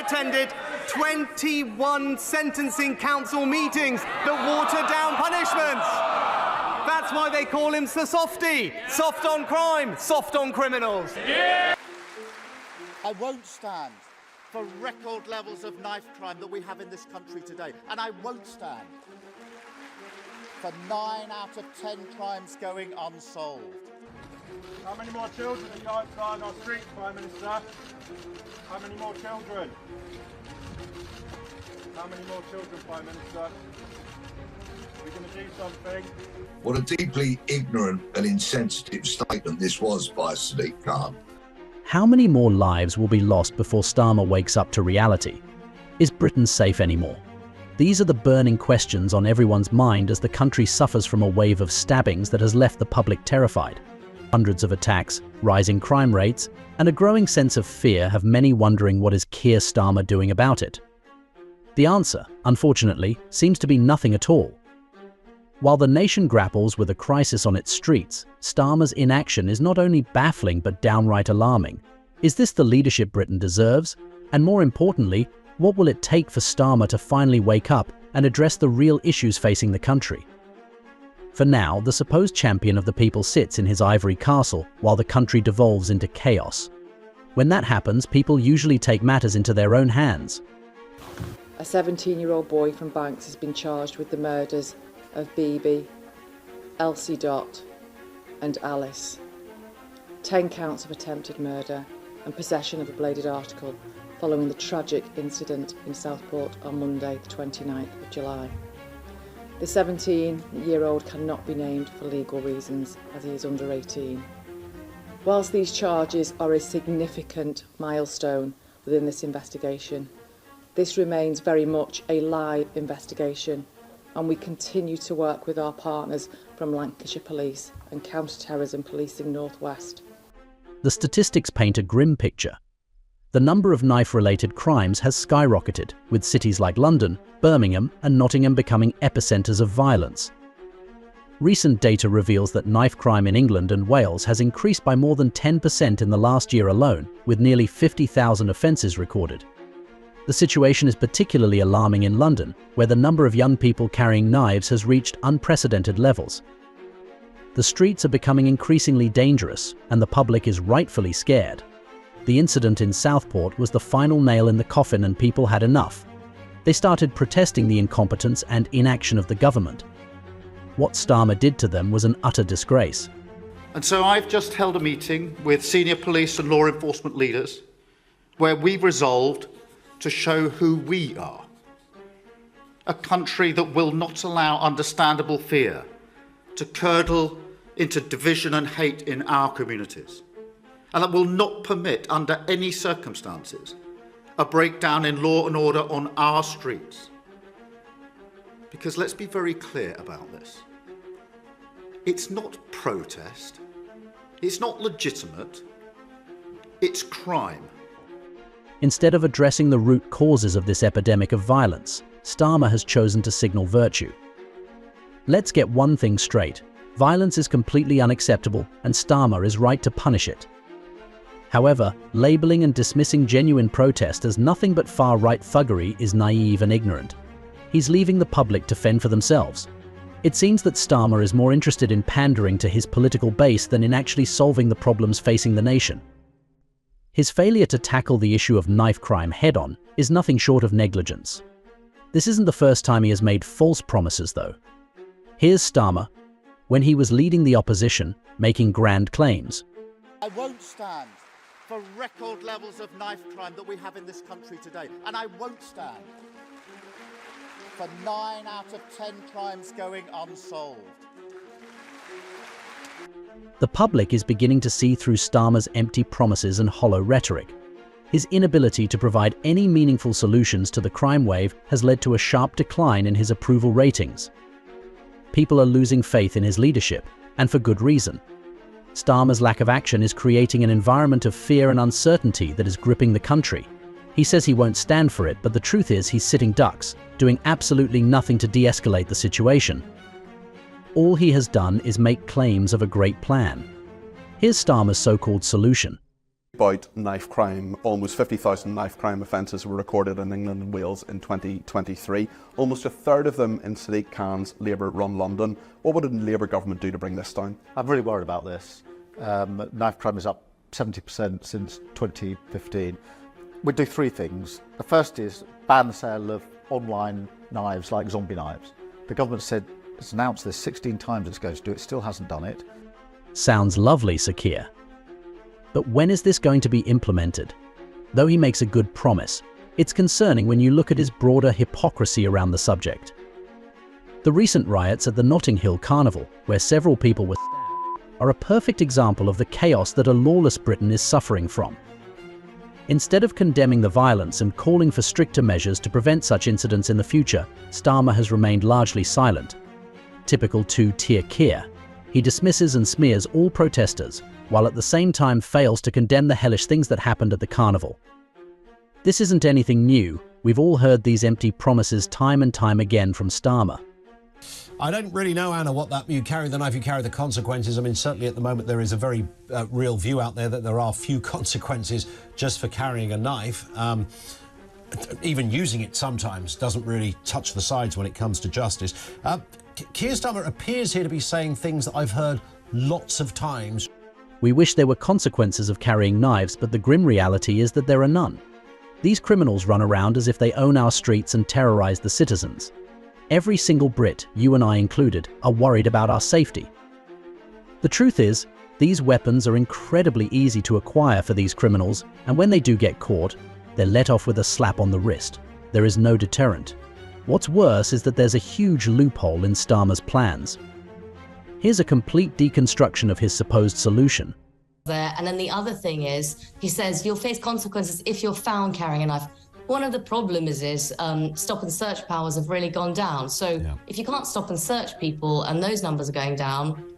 attended 21 sentencing council meetings that watered down punishments. That's why they call him the softie. Soft on crime, soft on criminals. Yeah. I won't stand for record levels of knife crime that we have in this country today. And I won't stand for 9 out of 10 crimes going unsolved. How many more children are going to die on our streets, Prime Minister? How many more children? How many more children, Prime Minister? We're going to do something. What a deeply ignorant and insensitive statement this was by Sadiq Khan. How many more lives will be lost before Starmer wakes up to reality? Is Britain safe anymore? These are the burning questions on everyone's mind as the country suffers from a wave of stabbings that has left the public terrified. Hundreds of attacks, rising crime rates, and a growing sense of fear have many wondering what is Keir Starmer doing about it. The answer, unfortunately, seems to be nothing at all. While the nation grapples with a crisis on its streets, Starmer's inaction is not only baffling but downright alarming. Is this the leadership Britain deserves? And more importantly, what will it take for Starmer to finally wake up and address the real issues facing the country? For now, the supposed champion of the people sits in his ivory castle while the country devolves into chaos. When that happens, people usually take matters into their own hands. A 17-year-old boy from Banks has been charged with the murders of Bibi, Elsie Dot and Alice. 10 counts of attempted murder and possession of a bladed article following the tragic incident in Southport on Monday, the 29th of July. The 17-year-old cannot be named for legal reasons as he is under 18. Whilst these charges are a significant milestone within this investigation, this remains very much a live investigation, and we continue to work with our partners from Lancashire Police and Counter-Terrorism Policing Northwest. The statistics paint a grim picture. The number of knife-related crimes has skyrocketed, with cities like London, Birmingham, and Nottingham becoming epicenters of violence. Recent data reveals that knife crime in England and Wales has increased by more than 10% in the last year alone, with nearly 50,000 offences recorded. The situation is particularly alarming in London, where the number of young people carrying knives has reached unprecedented levels. The streets are becoming increasingly dangerous, and the public is rightfully scared. The incident in Southport was the final nail in the coffin, and people had enough. They started protesting the incompetence and inaction of the government. What Starmer did to them was an utter disgrace. And so I've just held a meeting with senior police and law enforcement leaders where we've resolved to show who we are. A country that will not allow understandable fear to curdle into division and hate in our communities, and that will not permit, under any circumstances, a breakdown in law and order on our streets. Because let's be very clear about this. It's not protest, it's not legitimate, it's crime. Instead of addressing the root causes of this epidemic of violence, Starmer has chosen to signal virtue. Let's get one thing straight. Violence is completely unacceptable, and Starmer is right to punish it. However, labeling and dismissing genuine protest as nothing but far-right thuggery is naive and ignorant. He's leaving the public to fend for themselves. It seems that Starmer is more interested in pandering to his political base than in actually solving the problems facing the nation. His failure to tackle the issue of knife crime head-on is nothing short of negligence. This isn't the first time he has made false promises, though. Here's Starmer, when he was leading the opposition, making grand claims. I won't stand for record levels of knife crime that we have in this country today. And I won't stand for 9 out of 10 crimes going unsolved. The public is beginning to see through Starmer's empty promises and hollow rhetoric. His inability to provide any meaningful solutions to the crime wave has led to a sharp decline in his approval ratings. People are losing faith in his leadership, and for good reason. Starmer's lack of action is creating an environment of fear and uncertainty that is gripping the country. He says he won't stand for it, but the truth is he's sitting ducks, doing absolutely nothing to de-escalate the situation. All he has done is make claims of a great plan. Here's Starmer's so-called solution. About knife crime, almost 50,000 knife crime offences were recorded in England and Wales in 2023. Almost a third of them in Sadiq Khan's Labour-run London. What would a Labour government do to bring this down? I'm really worried about this. Knife crime is up 70% since 2015. We'd do three things. The first is ban the sale of online knives like zombie knives. The government said it's announced this 16 times it's going to do it, still hasn't done it. Sounds lovely, Sakir. But when is this going to be implemented? Though he makes a good promise, it's concerning when you look at his broader hypocrisy around the subject. The recent riots at the Notting Hill Carnival, where several people were stabbed, are a perfect example of the chaos that a lawless Britain is suffering from. Instead of condemning the violence and calling for stricter measures to prevent such incidents in the future, Starmer has remained largely silent. Typical two-tier Keir, he dismisses and smears all protesters, while at the same time fails to condemn the hellish things that happened at the carnival. This isn't anything new. We've all heard these empty promises time and time again from Starmer. I don't really know, Anna, what that you carry the knife, you carry the consequences. I mean, certainly at the moment there is a very real view out there that there are few consequences just for carrying a knife. Even using it sometimes doesn't really touch the sides when it comes to justice. Keir Starmer appears here to be saying things that I've heard lots of times. We wish there were consequences of carrying knives, but the grim reality is that there are none. These criminals run around as if they own our streets and terrorize the citizens. Every single Brit, you and I included, are worried about our safety. The truth is, these weapons are incredibly easy to acquire for these criminals, and when they do get caught, they're let off with a slap on the wrist. There is no deterrent. What's worse is that there's a huge loophole in Starmer's plans. Here's a complete deconstruction of his supposed solution. And then the other thing is, he says you'll face consequences if you're found carrying a knife. One of the problems is stop and search powers have really gone down. So if you can't stop and search people and those numbers are going down,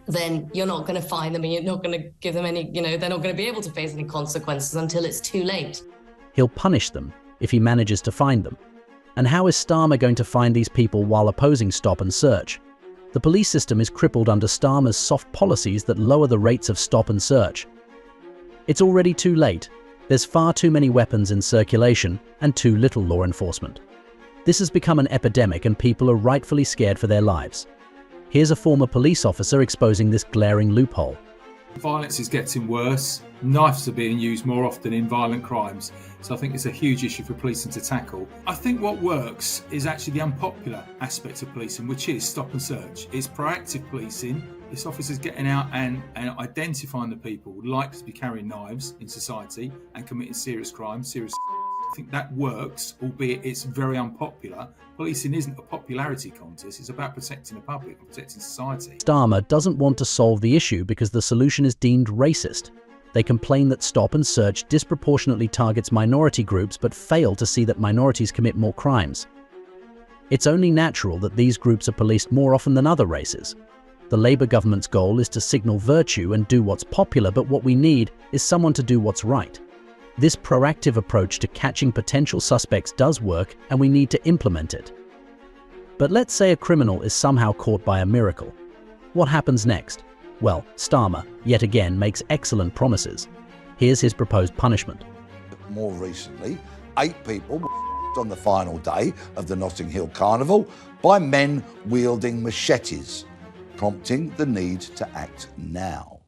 then you're not going to find them and you're not going to give them any, they're not going to be able to face any consequences until it's too late. He'll punish them if he manages to find them. And how is Starmer going to find these people while opposing stop and search? The police system is crippled under Starmer's soft policies that lower the rates of stop and search. It's already too late. There's far too many weapons in circulation and too little law enforcement. This has become an epidemic and people are rightfully scared for their lives. Here's a former police officer exposing this glaring loophole. Violence is getting worse. Knives are being used more often in violent crimes. So I think it's a huge issue for policing to tackle. I think what works is actually the unpopular aspect of policing, which is stop and search. It's proactive policing. It's officers getting out and identifying the people likely to be carrying knives in society and committing serious crimes, I think that works, albeit it's very unpopular. Policing isn't a popularity contest, it's about protecting the public and protecting society. Starmer doesn't want to solve the issue because the solution is deemed racist. They complain that stop and search disproportionately targets minority groups but fail to see that minorities commit more crimes. It's only natural that these groups are policed more often than other races. The Labour government's goal is to signal virtue and do what's popular, but what we need is someone to do what's right. This proactive approach to catching potential suspects does work, and we need to implement it. But let's say a criminal is somehow caught by a miracle. What happens next? Well, Starmer, yet again, makes excellent promises. Here's his proposed punishment. More recently, 8 people were on the final day of the Notting Hill Carnival by men wielding machetes, prompting the need to act now.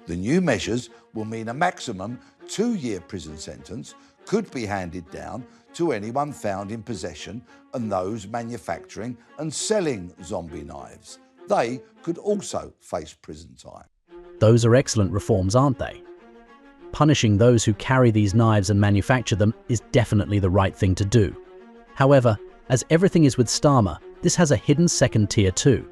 The new measures will mean a maximum 2-year prison sentence could be handed down to anyone found in possession and those manufacturing and selling zombie knives. They could also face prison time. Those are excellent reforms, aren't they? Punishing those who carry these knives and manufacture them is definitely the right thing to do. However, as everything is with Starmer, this has a hidden second tier too.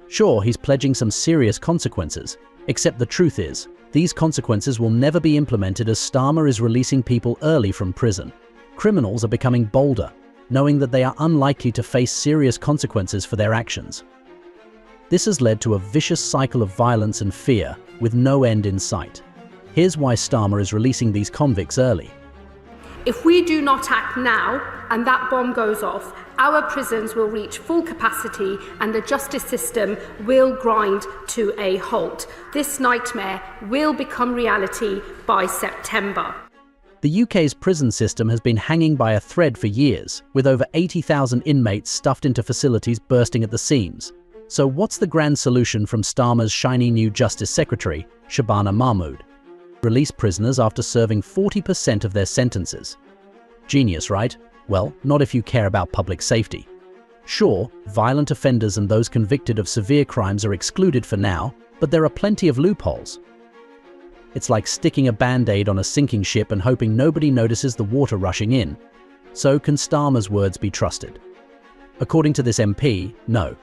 Sure, he's pledging some serious consequences, except the truth is, these consequences will never be implemented as Starmer is releasing people early from prison. Criminals are becoming bolder, knowing that they are unlikely to face serious consequences for their actions. This has led to a vicious cycle of violence and fear with no end in sight. Here's why Starmer is releasing these convicts early. If we do not act now and that bomb goes off, our prisons will reach full capacity and the justice system will grind to a halt. This nightmare will become reality by September. The UK's prison system has been hanging by a thread for years, with over 80,000 inmates stuffed into facilities bursting at the seams. So what's the grand solution from Starmer's shiny new Justice Secretary, Shabana Mahmood? Release prisoners after serving 40% of their sentences. Genius, right? Well, not if you care about public safety. Sure, violent offenders and those convicted of severe crimes are excluded for now, but there are plenty of loopholes. It's like sticking a band-aid on a sinking ship and hoping nobody notices the water rushing in. So can Starmer's words be trusted? According to this MP, no.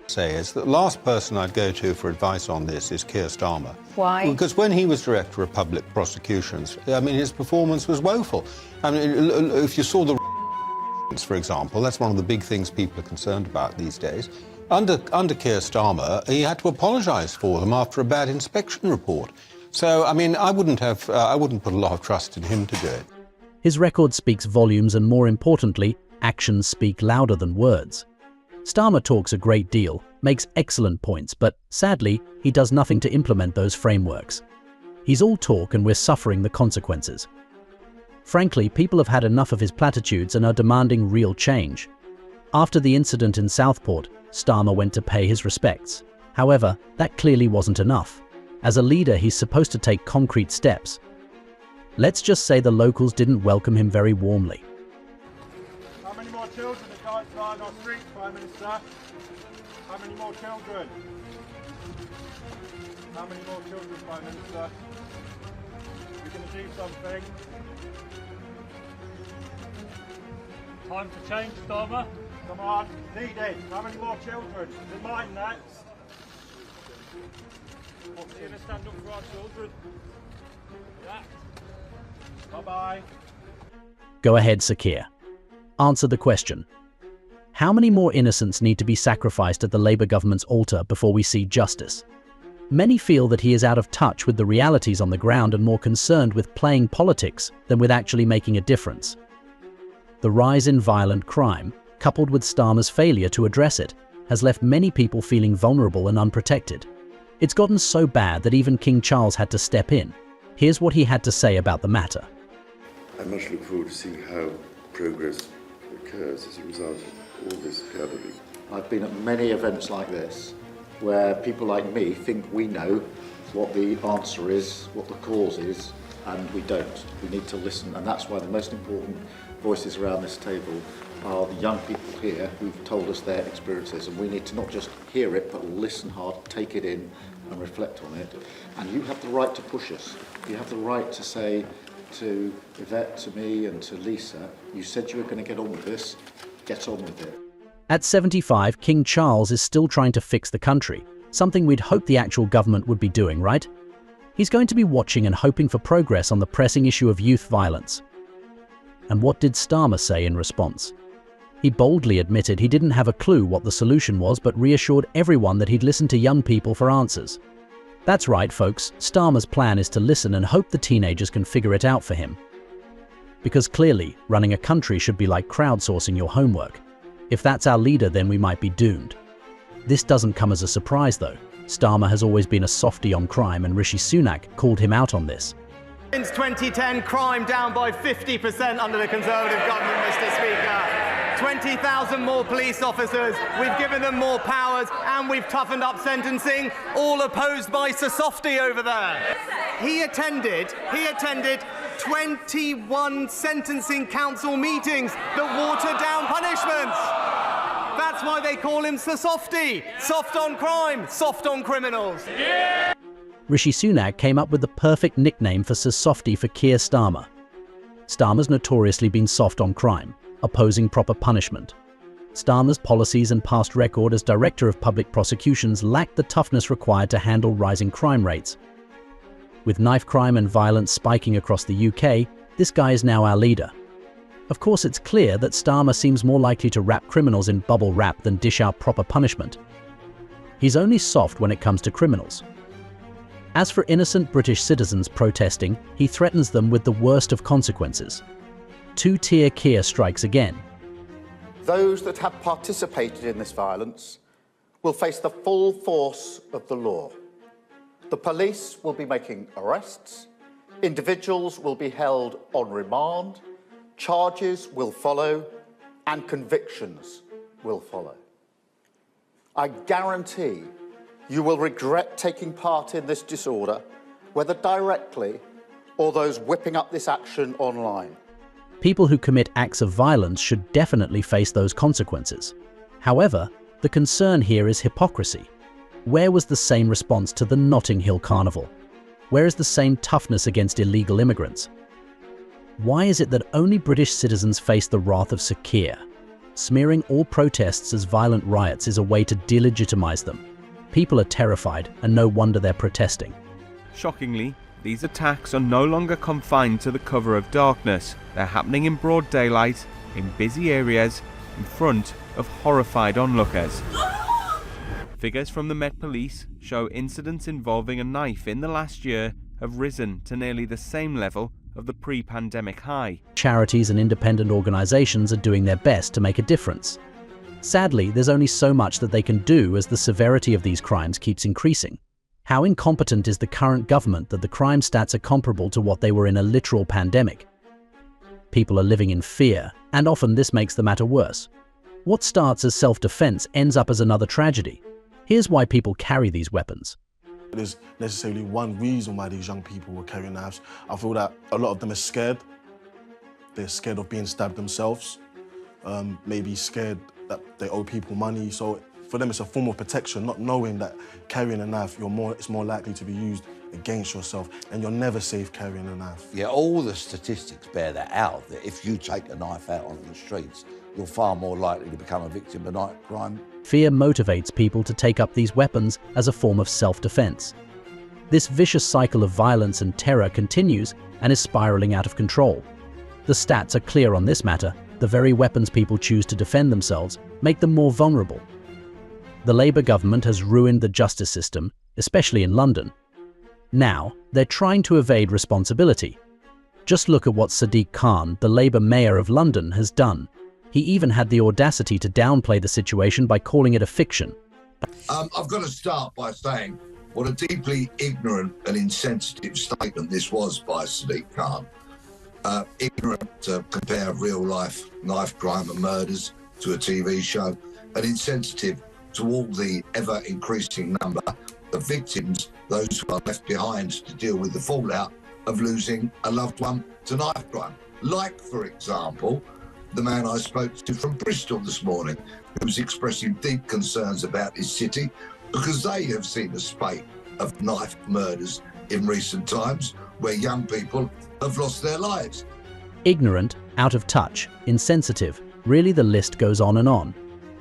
Say is that the last person I'd go to for advice on this is Keir Starmer. Why? Because when he was Director of Public Prosecutions, I mean, his performance was woeful. I mean, if you saw the for example, that's one of the big things people are concerned about these days. Under Keir Starmer, he had to apologise for them after a bad inspection report. So, I mean, I wouldn't put a lot of trust in him to do it. His record speaks volumes and, more importantly, actions speak louder than words. Starmer talks a great deal, makes excellent points, but sadly, he does nothing to implement those frameworks. He's all talk and we're suffering the consequences. Frankly, people have had enough of his platitudes and are demanding real change. After the incident in Southport, Starmer went to pay his respects. However, that clearly wasn't enough. As a leader, he's supposed to take concrete steps. Let's just say the locals didn't welcome him very warmly. How many more children are going to die on our streets, Prime Minister? How many more children? How many more children, Prime Minister? We're going to do something. Time to change, Starmer. Come on, needed. How many more children? Is it mine next? We're going to stand up for our children. Yeah. Bye-bye. Go ahead, Sakir. Answer the question. How many more innocents need to be sacrificed at the Labour government's altar before we see justice? Many feel that he is out of touch with the realities on the ground and more concerned with playing politics than with actually making a difference. The rise in violent crime, coupled with Starmer's failure to address it, has left many people feeling vulnerable and unprotected. It's gotten so bad that even King Charles had to step in. Here's what he had to say about the matter. I much look forward to seeing how progress occurs as a result of all this gathering. I've been at many events like this where people like me think we know what the answer is, what the cause is, and we don't. We need to listen, and that's why the most important voices around this table are the young people here who've told us their experiences, and we need to not just hear it, but listen hard, take it in, and reflect on it. And you have the right to push us. You have the right to say to Yvette, to me, and to Lisa, you said you were going to get on with this, get on with it. At 75, King Charles is still trying to fix the country, something we'd hope the actual government would be doing, right? He's going to be watching and hoping for progress on the pressing issue of youth violence. And what did Starmer say in response? He boldly admitted he didn't have a clue what the solution was, but reassured everyone that he'd listen to young people for answers. That's right, folks, Starmer's plan is to listen and hope the teenagers can figure it out for him. Because clearly, running a country should be like crowdsourcing your homework. If that's our leader, then we might be doomed. This doesn't come as a surprise, though. Starmer has always been a softie on crime, and Rishi Sunak called him out on this. Since 2010, crime down by 50% under the Conservative government, Mr. Speaker. 20,000 more police officers, we've given them more powers, and we've toughened up sentencing, all opposed by Sir Softy over there. He attended 21 sentencing council meetings that watered down punishments. That's why they call him Sir Softy. Soft on crime, soft on criminals. Yeah! Rishi Sunak came up with the perfect nickname for Sir Softy for Keir Starmer. Starmer's notoriously been soft on crime, opposing proper punishment. Starmer's policies and past record as Director of Public Prosecutions lacked the toughness required to handle rising crime rates. With knife crime and violence spiking across the UK, this guy is now our leader. Of course, it's clear that Starmer seems more likely to wrap criminals in bubble wrap than dish out proper punishment. He's only soft when it comes to criminals. As for innocent British citizens protesting, he threatens them with the worst of consequences. Two-tier Keir strikes again. those that have participated in this violence will face the full force of the law. The police will be making arrests, individuals will be held on remand, charges will follow, and convictions will follow. I guarantee you will regret taking part in this disorder, whether directly or those whipping up this action online. People who commit acts of violence should definitely face those consequences. However, the concern here is hypocrisy. Where was the same response to the Notting Hill Carnival? Where is the same toughness against illegal immigrants? Why is it that only British citizens face the wrath of Sir Keir? Smearing all protests as violent riots is a way to delegitimize them. People are terrified, and no wonder they're protesting. Shockingly, these attacks are no longer confined to the cover of darkness. They're happening in broad daylight, in busy areas, in front of horrified onlookers. Figures from the Met Police show incidents involving a knife in the last year have risen to nearly the same level of the pre-pandemic high. Charities and independent organizations are doing their best to make a difference. Sadly, there's only so much that they can do as the severity of these crimes keeps increasing. How incompetent is the current government that the crime stats are comparable to what they were in a literal pandemic? People are living in fear, and often this makes the matter worse. What starts as self-defense ends up as another tragedy. Here's why people carry these weapons. There's necessarily one reason why these young people were carrying knives. I feel that a lot of them are scared. They're scared of being stabbed themselves, maybe scared that they owe people money. So for them, it's a form of protection, not knowing that carrying a knife, it's more likely to be used against yourself, and you're never safe carrying a knife. Yeah, all the statistics bear that out, that if you take a knife out onto the streets, you're far more likely to become a victim of knife crime. Fear motivates people to take up these weapons as a form of self-defense. This vicious cycle of violence and terror continues and is spiraling out of control. The stats are clear on this matter. The very weapons people choose to defend themselves make them more vulnerable. The Labour government has ruined the justice system, especially in London. Now, they're trying to evade responsibility. Just look at what Sadiq Khan, the Labour mayor of London, has done. He even had the audacity to downplay the situation by calling it a fiction. I've got to start by saying what a deeply ignorant and insensitive statement this was by Sadiq Khan. Ignorant to compare real-life knife crime and murders to a TV show, and insensitive to all the ever-increasing number of victims, those who are left behind to deal with the fallout of losing a loved one to knife crime. Like, for example, the man I spoke to from Bristol this morning, who was expressing deep concerns about his city because they have seen a spate of knife murders in recent times where young people have lost their lives. Ignorant, out of touch, insensitive, really the list goes on and on.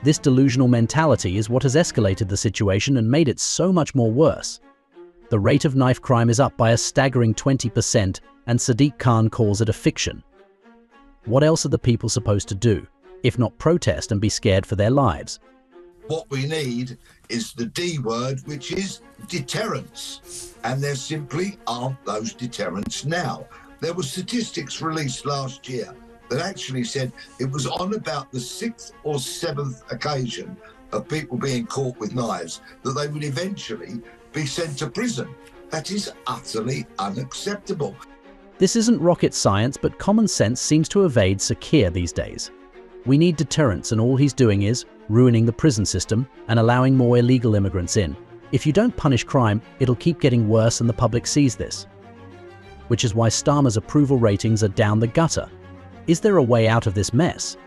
This delusional mentality is what has escalated the situation and made it so much more worse. The rate of knife crime is up by a staggering 20%, and Sadiq Khan calls it a fiction. What else are the people supposed to do, if not protest and be scared for their lives? What we need is the D word, which is deterrence. And there simply aren't those deterrents now. There were statistics released last year that actually said it was on about the 6th or 7th occasion of people being caught with knives that they would eventually be sent to prison. That is utterly unacceptable. This isn't rocket science, but common sense seems to evade Sir Keir these days. We need deterrence, and all he's doing is ruining the prison system and allowing more illegal immigrants in. If you don't punish crime, it'll keep getting worse and the public sees this. Which is why Starmer's approval ratings are down the gutter. Is there a way out of this mess?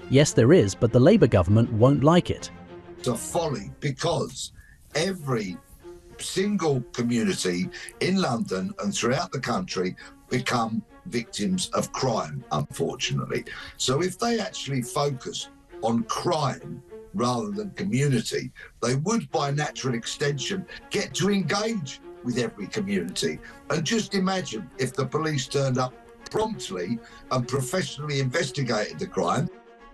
Yes, there is, but the Labour government won't like it. It's a folly because every single community in London and throughout the country become victims of crime, unfortunately. So if they actually focus on crime rather than community, they would, by natural extension, get to engage with every community. And just imagine if the police turned up promptly and professionally investigated the crime.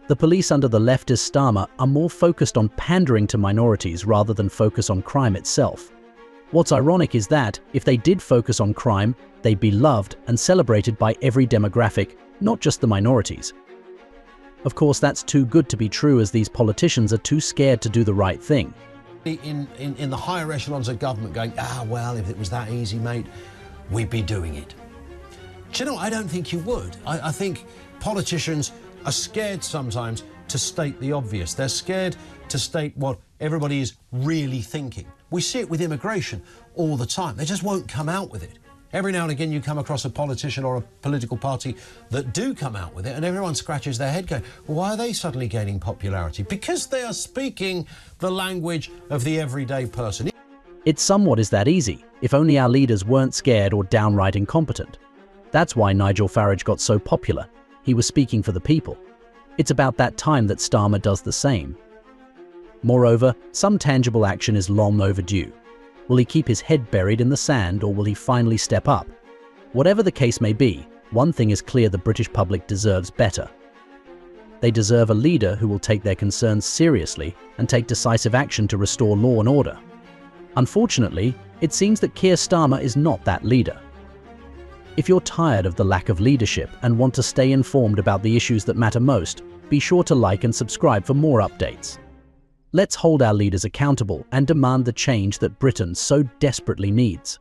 The police under the leftist Starmer are more focused on pandering to minorities rather than focus on crime itself. What's ironic is that, if they did focus on crime, they'd be loved and celebrated by every demographic, not just the minorities. Of course, that's too good to be true, as these politicians are too scared to do the right thing. In the higher echelons of government going, well, if it was that easy, mate, we'd be doing it. Do you know, I don't think you would. I think politicians are scared sometimes to state the obvious. They're scared to state what everybody is really thinking. We see it with immigration all the time. They just won't come out with it. Every now and again you come across a politician or a political party that do come out with it, and everyone scratches their head going, well, why are they suddenly gaining popularity? Because they are speaking the language of the everyday person. It somewhat is that easy, if only our leaders weren't scared or downright incompetent. That's why Nigel Farage got so popular. He was speaking for the people. It's about that time that Starmer does the same. Moreover, some tangible action is long overdue. Will he keep his head buried in the sand, or will he finally step up? Whatever the case may be, one thing is clear: the British public deserves better. They deserve a leader who will take their concerns seriously and take decisive action to restore law and order. Unfortunately, it seems that Keir Starmer is not that leader. If you're tired of the lack of leadership and want to stay informed about the issues that matter most, be sure to like and subscribe for more updates. Let's hold our leaders accountable and demand the change that Britain so desperately needs.